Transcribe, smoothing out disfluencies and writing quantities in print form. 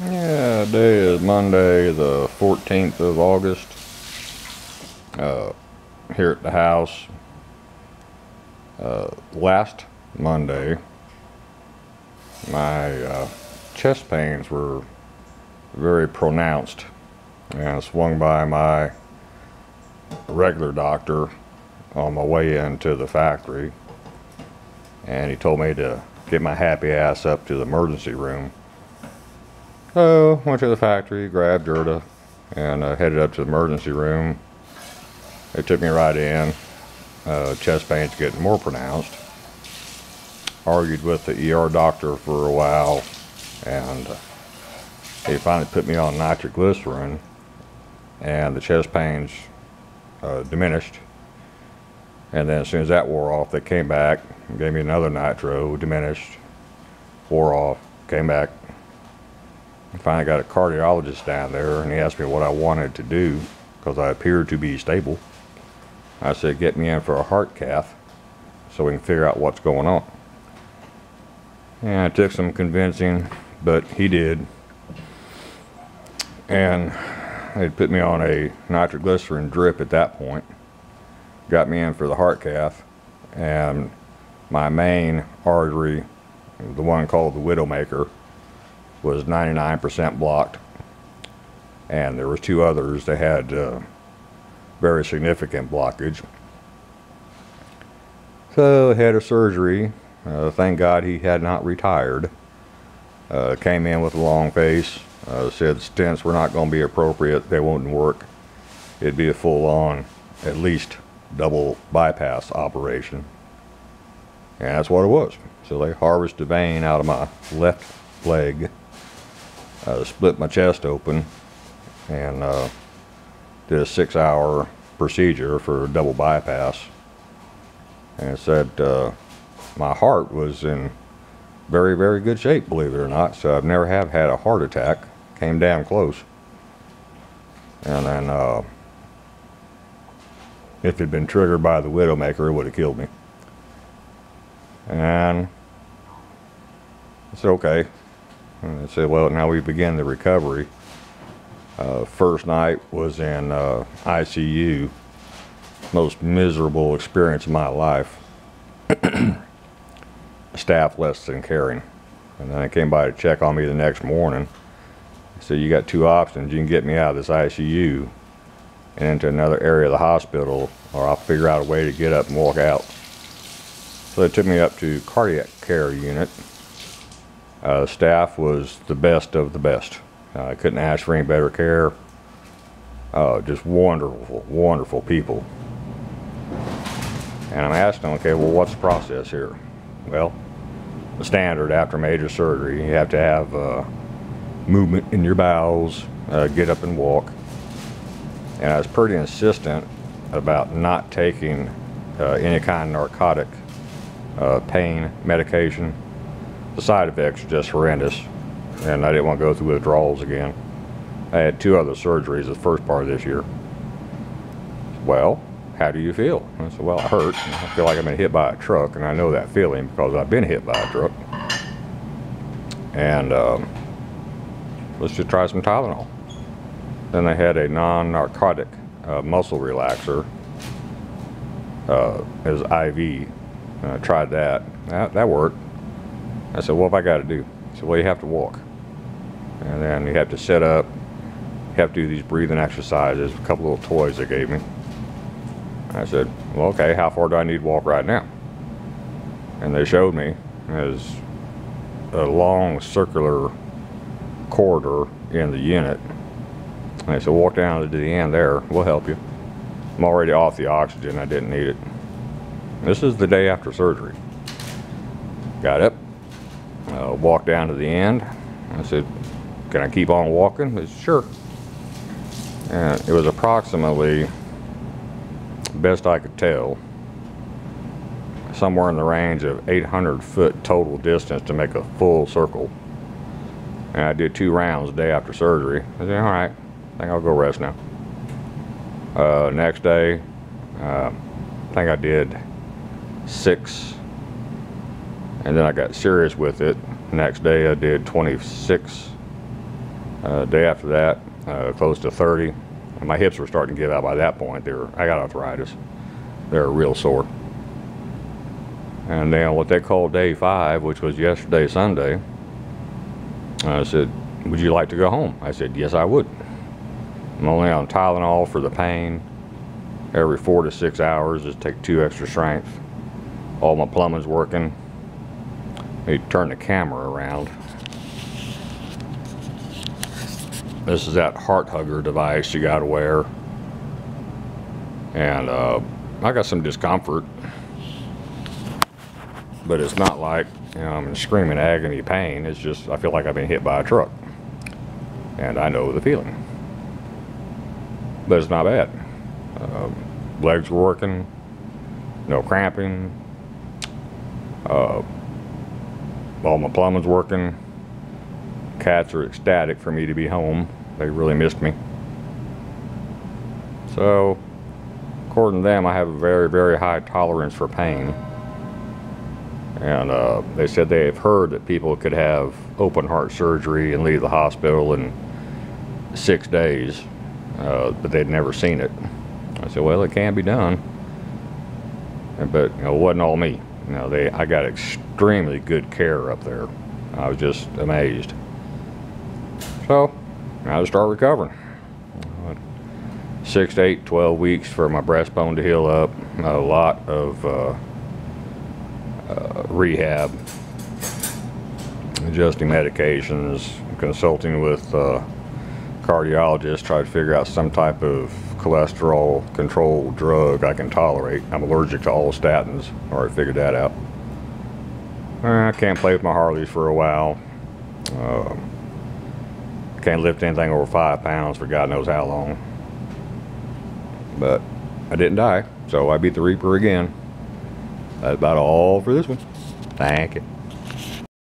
Yeah, today is Monday, the 14th of August. Here at the house. Last Monday, my chest pains were very pronounced, and I swung by my regular doctor on my way into the factory, and he told me to get my happy ass up to the emergency room. So went to the factory, grabbed Gerda, and headed up to the emergency room. They took me right in. Chest pains getting more pronounced. Argued with the ER doctor for a while, and he finally put me on nitroglycerin, and the chest pains diminished. And then as soon as that wore off, they came back and gave me another nitro, diminished, wore off, came back. I finally got a cardiologist down there, and he asked me what I wanted to do because I appeared to be stable. I said, get me in for a heart cath so we can figure out what's going on. And it took some convincing, but he did. And they put me on a nitroglycerin drip at that point. Got me in for the heart cath, and my main artery, the one called the Widowmaker, was 99% blocked. And there was two others that had very significant blockage. So had a surgery. Thank God he had not retired. Came in with a long face. Said stents were not going to be appropriate. They wouldn't work. It'd be a full-on, at least double bypass operation. And that's what it was. So they harvested a vein out of my left leg, split my chest open, and did a 6-hour procedure for double bypass. And it said my heart was in very, very good shape, believe it or not. So I've never have had a heart attack. Came damn close. And then if it had been triggered by the Widowmaker, it would have killed me. And I said, okay. And I said, well, now we begin the recovery. First night was in ICU. Most miserable experience of my life. Staff less than caring. And then they came by to check on me the next morning. They said, you got two options. You can get me out of this ICU and into another area of the hospital, or I'll figure out a way to get up and walk out. So they took me up to cardiac care unit. Staff was the best of the best. I couldn't ask for any better care. Just wonderful, wonderful people. And I'm asking them, okay, well, what's the process here? Well, the standard after major surgery, you have to have movement in your bowels, get up and walk. And I was pretty insistent about not taking any kind of narcotic, pain medication. The side effects are just horrendous, and I didn't want to go through withdrawals again. I had 2 other surgeries the first part of this year. Well, how do you feel? I said, well, it hurts. I feel like I've been hit by a truck, and I know that feeling because I've been hit by a truck. And let's just try some Tylenol. Then they had a non-narcotic muscle relaxer as IV. And I tried that. That worked. I said, well, what have I got to do? He said, well, you have to walk. And then you have to sit up. You have to do these breathing exercises, a couple little toys they gave me. I said, well, okay, how far do I need to walk right now? And they showed me as a long circular corridor in the unit. And they said, walk down to the end there, we'll help you. I'm already off the oxygen, I didn't need it. This is the day after surgery. Got up, walked down to the end. I said, can I keep on walking? They said, sure. And it was approximately, best I could tell, somewhere in the range of 800-foot total distance to make a full circle. And I did 2 rounds the day after surgery. I said, all right, I think I'll go rest now. Next day, I think I did 6, and then I got serious with it. Next day I did 26, Day after that, close to 30. And my hips were starting to give out by that point. I got arthritis. They were real sore. And then what they called day 5, which was yesterday, Sunday, I said, would you like to go home? I said, yes, I would. I'm only on Tylenol for the pain. Every 4 to 6 hours, just take 2 extra strength. All my plumbing's working. Let me turn the camera around. This is that heart hugger device you gotta wear. And I got some discomfort. But it's not like, you know, I'm in screaming agony pain. It's just, I feel like I've been hit by a truck. And I know the feeling. But it's not bad. Legs were working. No cramping. All my plumbing's working. Cats are ecstatic for me to be home. They really missed me. So, according to them, I have a very, very high tolerance for pain. And they said they've heard that people could have open heart surgery and leave the hospital in 6 days, but they'd never seen it. I said, well, it can be done. But you know, it wasn't all me. You know, I got extremely good care up there. I was just amazed. So, I had to start recovering. 6 to 8, 12 weeks for my breastbone to heal up. A lot of rehab, adjusting medications, consulting with cardiologists, try to figure out some type of cholesterol control drug I can tolerate. I'm allergic to all statins. Already figured that out. I can't play with my Harleys for a while. Can't lift anything over 5 pounds for God knows how long. But I didn't die, so I beat the Reaper again. That's about all for this one. Thank you.